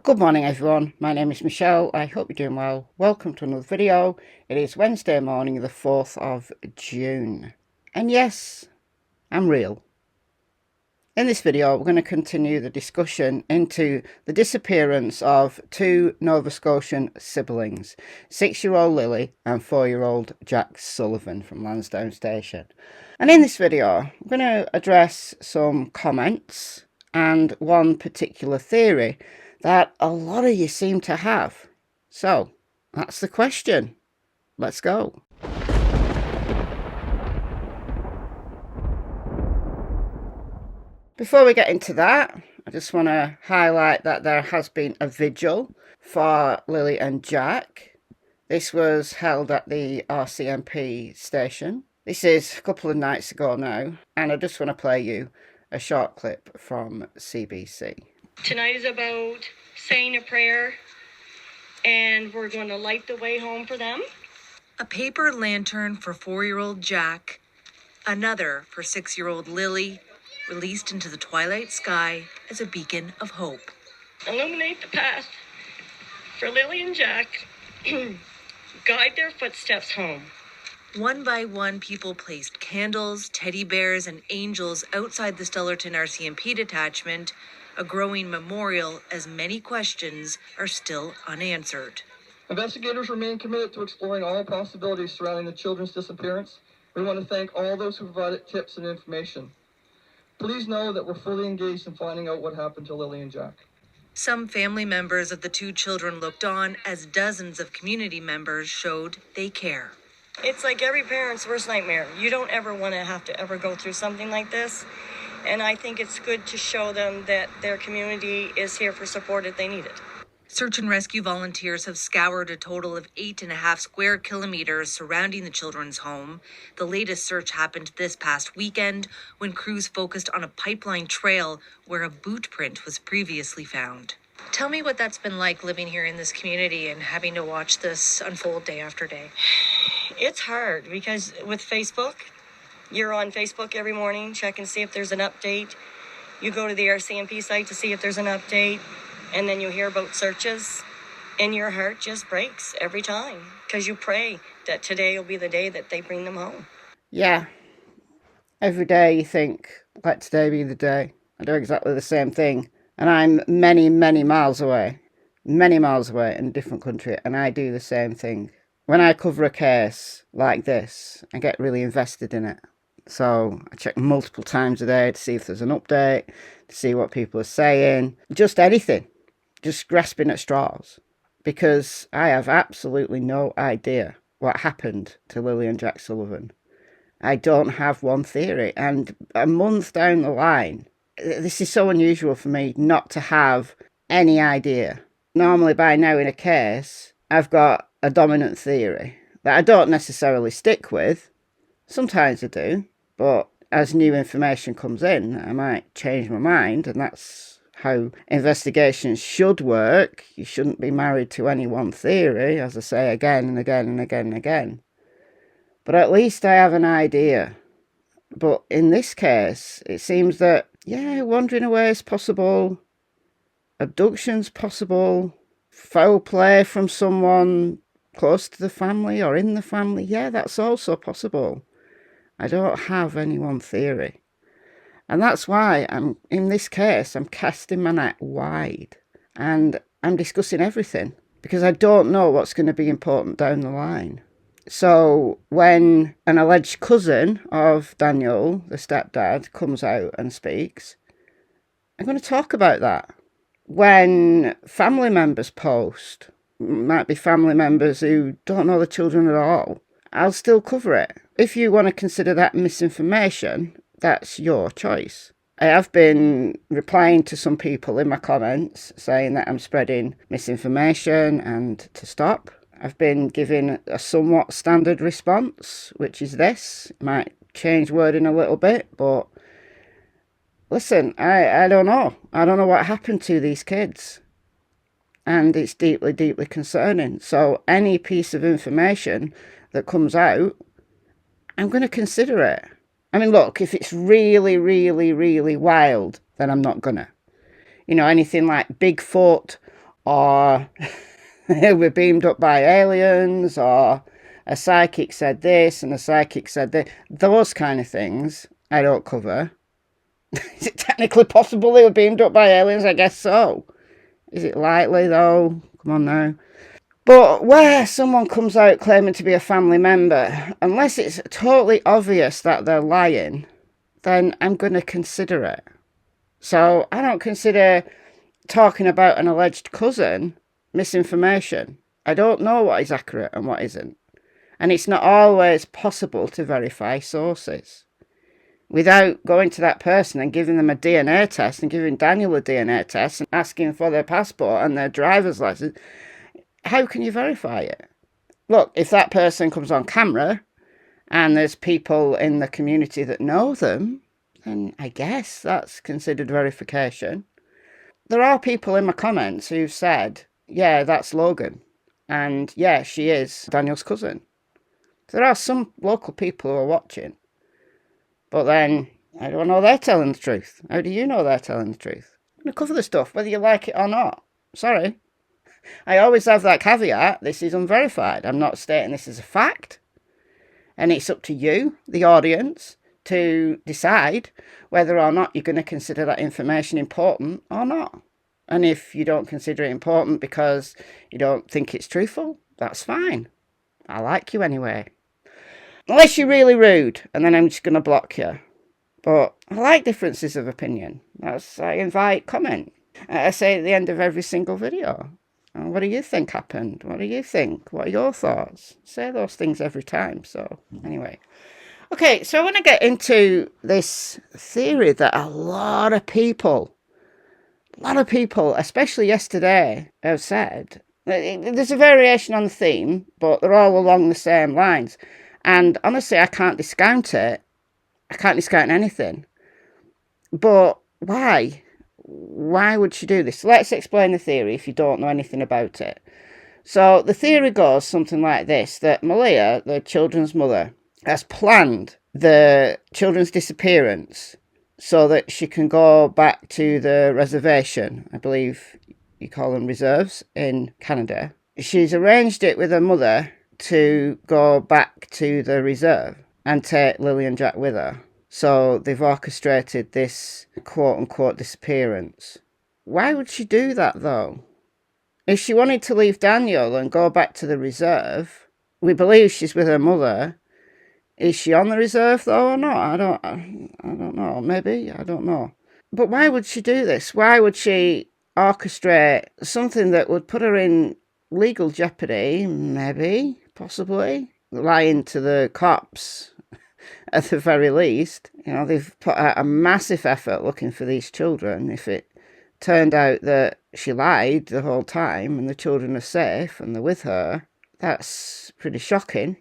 Good morning everyone, my name is Michelle, I hope you're doing well. Welcome to another video. It is Wednesday morning the 4th of June. And yes, I'm real. In this video we're going to continue the discussion into the disappearance of two Nova Scotian siblings, 6-year-old Lilly and 4-year-old Jack Sullivan from Lanstown Station. And in this video I'm going to address some comments and one particular theory that a lot of you seem to have. So, that's the question. Let's go. Before we get into that, I just want to highlight that there has been a vigil for Lilly and Jack. This was held at the RCMP station. This is a couple of nights ago now, and I just want to play you a short clip from CBC. Tonight is about saying a prayer, and we're going to light the way home for them. A paper lantern for 4-year-old Jack, another for 6-year-old Lilly, released into the twilight sky as a beacon of hope. Illuminate the path for Lilly and Jack. Guide their footsteps home. One by one, people placed candles, teddy bears, and angels outside the Tillington RCMP detachment, a growing memorial as many questions are still unanswered. Investigators remain committed to exploring all possibilities surrounding the children's disappearance. We want to thank all those who provided tips and information. Please know that we're fully engaged in finding out what happened to Lilly and Jack. Some family members of the two children looked on as dozens of community members showed they care. It's like every parent's worst nightmare. You don't ever want to have to ever go through something like this. And I think it's good to show them that their community is here for support if they need it. Search and rescue volunteers have scoured a total of 8.5 square kilometers surrounding the children's home. The latest search happened this past weekend when crews focused on a pipeline trail where a boot print was previously found. Tell me what that's been like living here in this community and having to watch this unfold day after day. It's hard because with Facebook, you're on Facebook every morning, check and see if there's an update. You go to the RCMP site to see if there's an update. And then you hear about searches, and your heart just breaks every time because you pray that today will be the day that they bring them home. Yeah. Every day you think, let today be the day. I do exactly the same thing. And I'm many, many miles away in a different country, and I do the same thing. When I cover a case like this, I get really invested in it. So I check multiple times a day to see if there's an update, to see what people are saying, just anything. Just grasping at straws, because I have absolutely no idea what happened to Lilly and Jack Sullivan. I don't have one theory, and a month down the line, this is so unusual for me not to have any idea. Normally by now in a case, I've got a dominant theory that I don't necessarily stick with. Sometimes I do, but as new information comes in, I might change my mind, and that's how investigations should work. You shouldn't be married to any one theory, as I say again and again and again and again. But at least I have an idea. But in this case, it seems that, yeah, wandering away is possible, abduction's possible, foul play from someone close to the family or in the family, yeah, that's also possible. I don't have any one theory. And that's why in this case, I'm casting my net wide and I'm discussing everything because I don't know what's going to be important down the line. So when an alleged cousin of Daniel, the stepdad, comes out and speaks, I'm going to talk about that. When family members post, might be family members who don't know the children at all, I'll still cover it. If you want to consider that misinformation, that's your choice. I have been replying to some people in my comments saying that I'm spreading misinformation and to stop. I've been giving a somewhat standard response, which is this. Might change wording a little bit, but listen, I don't know. I don't know what happened to these kids. And it's deeply, deeply concerning. So any piece of information that comes out, I'm going to consider it. I mean, look, if it's really, really, really wild, then I'm not gonna. You know, anything like Bigfoot or we're beamed up by aliens, or a psychic said this and a psychic said that. Those kind of things I don't cover. Is it technically possible they were beamed up by aliens? I guess so. Is it likely though? Come on now. But where someone comes out claiming to be a family member, unless it's totally obvious that they're lying, then I'm going to consider it. So I don't consider talking about an alleged cousin misinformation. I don't know what is accurate and what isn't. And it's not always possible to verify sources. Without going to that person and giving them a DNA test and giving Daniel a DNA test and asking for their passport and their driver's license, how can you verify it? Look, if that person comes on camera and there's people in the community that know them, then I guess that's considered verification. There are people in my comments who've said, yeah, that's Logan. And yeah, she is Daniel's cousin. There are some local people who are watching. But then, I don't know they're telling the truth. How do you know they're telling the truth? I'm going to cover the stuff, whether you like it or not. Sorry. I always have that caveat, this is unverified. I'm not stating this as a fact. And it's up to you, the audience, to decide whether or not you're going to consider that information important or not. And if you don't consider it important because you don't think it's truthful, that's fine. I like you anyway. Unless you're really rude, and then I'm just going to block you. But I like differences of opinion. I invite comment. I say at the end of every single video, what do you think happened? What do you think? What are your thoughts? Say those things every time. So anyway. Okay, so I want to get into this theory that a lot of people, especially yesterday, have said. There's a variation on the theme, but they're all along the same lines. And honestly, I can't discount it. I can't discount anything. But why? Why would she do this? Let's explain the theory if you don't know anything about it. So the theory goes something like this, that Malia, the children's mother, has planned the children's disappearance so that she can go back to the reservation. I believe you call them reserves in Canada. She's arranged it with her mother to go back to the reserve and take Lilly and Jack with her. So they've orchestrated this quote-unquote disappearance. Why would she do that, though? If she wanted to leave Daniel and go back to the reserve, we believe she's with her mother. Is she on the reserve, though, or not? I don't know. Maybe. I don't know. But why would she do this? Why would she orchestrate something that would put her in legal jeopardy? Maybe. Possibly. Lying to the cops, at the very least. You know, they've put out a massive effort looking for these children. If it turned out that she lied the whole time and the children are safe and they're with her, that's pretty shocking.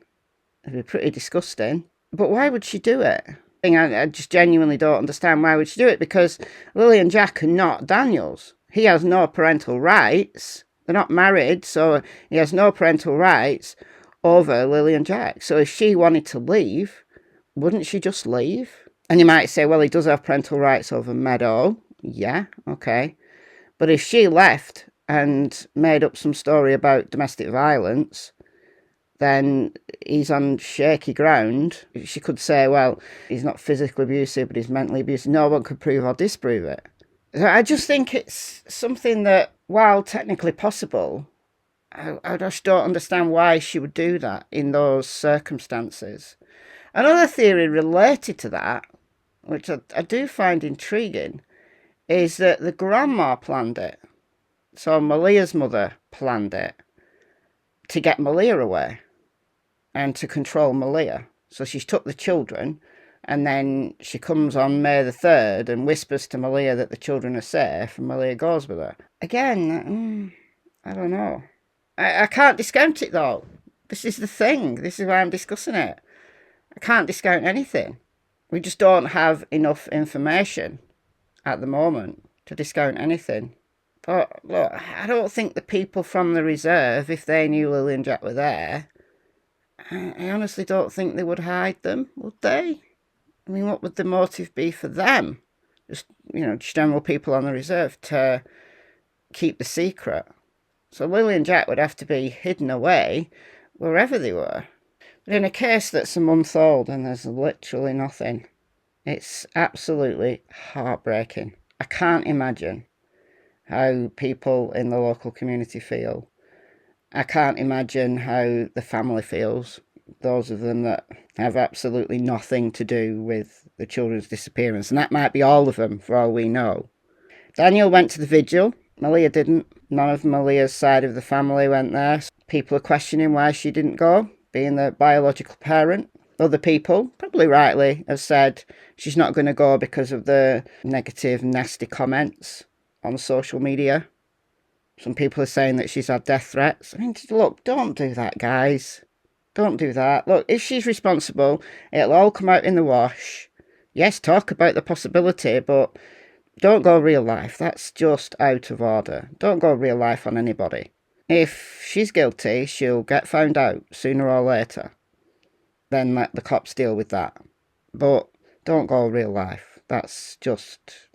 It'd be pretty disgusting. But why would she do it? I just genuinely don't understand why would she do it, because Lilly and Jack are not Daniel's. He has no parental rights. They're not married, so he has no parental rights over Lilly and Jack. So if she wanted to leave, wouldn't she just leave? And you might say, well, he does have parental rights over Meadow. Yeah, okay. But if she left and made up some story about domestic violence, then he's on shaky ground. She could say, well, he's not physically abusive, but he's mentally abusive. No one could prove or disprove it. I just think it's something that, while technically possible, I just don't understand why she would do that in those circumstances. Another theory related to that, which I do find intriguing, is that the grandma planned it. So Malia's mother planned it to get Malia away and to control Malia. So she took the children, and then she comes on May the 3rd and whispers to Malia that the children are safe, and Malia goes with her. Again, I don't know. I can't discount it, though. This is the thing. This is why I'm discussing it. I can't discount anything. We just don't have enough information at the moment to discount anything. But look, I don't think the people from the reserve, if they knew Lilly and Jack were there, I honestly don't think they would hide them, would they? I mean, what would the motive be for them? Just general people on the reserve to keep the secret. So Lilly and Jack would have to be hidden away wherever they were. But in a case that's a month old and there's literally nothing, it's absolutely heartbreaking. I can't imagine how people in the local community feel. I can't imagine how the family feels, those of them that have absolutely nothing to do with the children's disappearance. And that might be all of them, for all we know. Daniel went to the Vigil. Malia didn't. None of Malia's side of the family went there. People are questioning why she didn't go, being the biological parent. Other people, probably rightly, have said she's not going to go because of the negative, nasty comments on social media. Some people are saying that she's had death threats. I mean, look, don't do that, guys. Don't do that. Look, if she's responsible, it'll all come out in the wash. Yes, talk about the possibility, but don't go real life. That's just out of order. Don't go real life on anybody. If she's guilty, she'll get found out sooner or later. Then let the cops deal with that. But don't go real life. That's just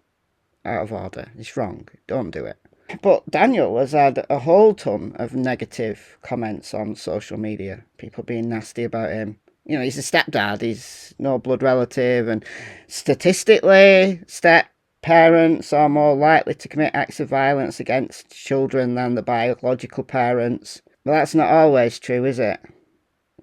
out of order. It's wrong. Don't do it. But Daniel has had a whole ton of negative comments on social media. People being nasty about him. You know, he's a stepdad. He's no blood relative. And statistically, step-parents are more likely to commit acts of violence against children than the biological parents. But that's not always true, is it?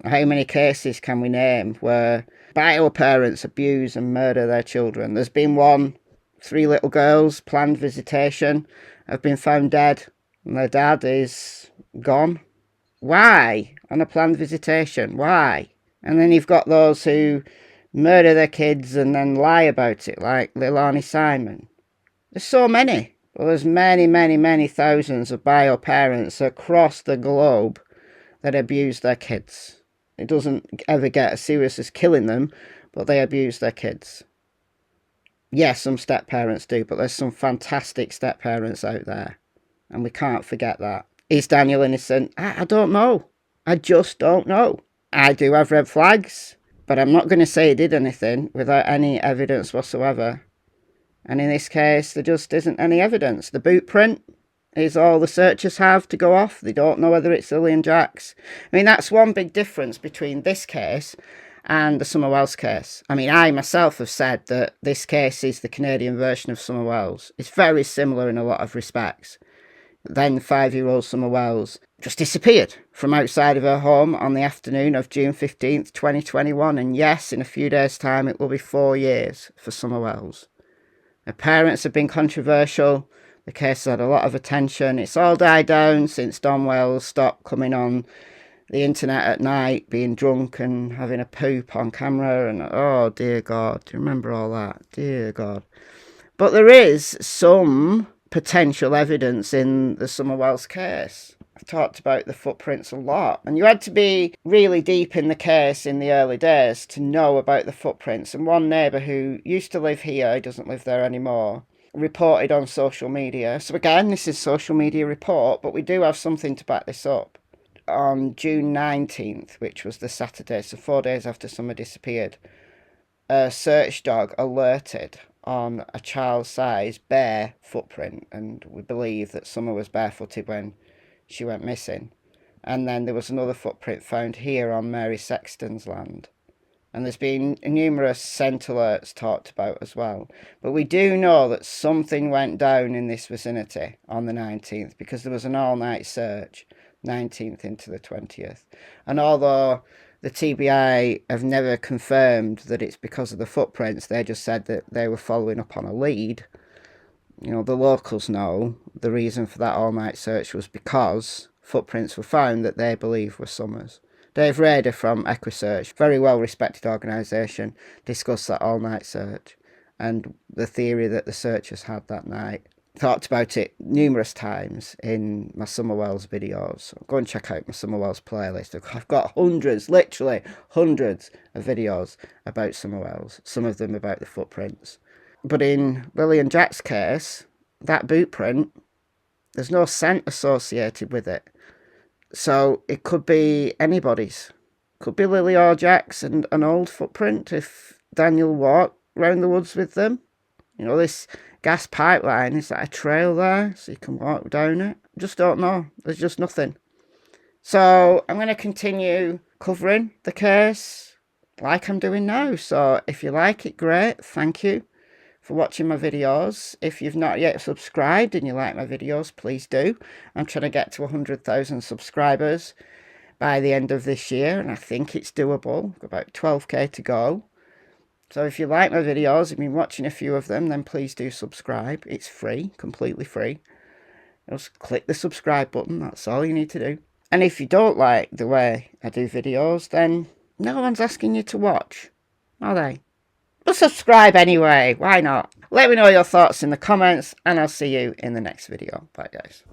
How many cases can we name where bio parents abuse and murder their children? There's been one, 3 little girls, planned visitation, have been found dead, and their dad is gone. Why? On a planned visitation. Why? And then you've got those who murder their kids and then lie about it, like Lilani Simon. There's so many. Well, there's many, many, many thousands of bio parents across the globe that abuse their kids. It doesn't ever get as serious as killing them, but they abuse their kids. Yes, some step-parents do, but there's some fantastic step-parents out there. And we can't forget that. Is Daniel innocent? I don't know. I just don't know. I do have red flags, but I'm not going to say he did anything without any evidence whatsoever. And in this case, there just isn't any evidence. The boot print is all the searchers have to go off. They don't know whether it's Lilly and Jack's. I mean, that's one big difference between this case and the Summer Wells case. I mean, I myself have said that this case is the Canadian version of Summer Wells. It's very similar in a lot of respects. Then 5-year-old Summer Wells just disappeared from outside of her home on the afternoon of June 15th, 2021. And yes, in a few days' time, it will be 4 years for Summer Wells. Her parents have been controversial. The case has had a lot of attention. It's all died down since Don Wells stopped coming on the internet at night, being drunk and having a poop on camera. And oh, dear God, do you remember all that? Dear God. But there is some potential evidence in the Summer Wells case. I've talked about the footprints a lot, and you had to be really deep in the case in the early days to know about the footprints. And one neighbour who used to live here, he doesn't live there anymore, reported on social media. So again, this is social media report, but we do have something to back this up. On June 19th, which was the Saturday, so 4 days after Summer disappeared, a search dog alerted on a child-sized bare footprint, and we believe that Summer was barefooted when she went missing. And then there was another footprint found here on Mary Sexton's land. And there's been numerous scent alerts talked about as well. But we do know that something went down in this vicinity on the 19th, because there was an all-night search, 19th into the 20th. And although the TBI have never confirmed that it's because of the footprints, they just said that they were following up on a lead. You know, the locals know the reason for that all-night search was because footprints were found that they believe were Summer's. Dave Rader from EquiSearch, very well-respected organisation, discussed that all-night search and the theory that the searchers had that night. Talked about it numerous times in my Summer Wells videos. Go and check out my Summer Wells playlist. I've got hundreds, literally hundreds of videos about Summer Wells, some of them about the footprints. But in Lilly and Jack's case, that boot print, there's no scent associated with it. So it could be anybody's. Could be Lilly or Jack's and an old footprint if Daniel walked round the woods with them. You know, this gas pipeline, is that a trail there so you can walk down it? just don't know. There's just nothing. So I'm going to continue covering the case like I'm doing now. So if you like it, great. Thank you for watching my videos. If you've not yet subscribed and you like my videos, please do. I'm trying to get to 100,000 subscribers by the end of this year, and I think it's doable. Got about 12k to go. So if you like my videos, you've been watching a few of them, then please do subscribe. It's free, completely free. Just click the subscribe button, that's all you need to do. And if you don't like the way I do videos, then no one's asking you to watch, are they? But subscribe anyway, why not? Let me know your thoughts in the comments, and I'll see you in the next video. Bye guys.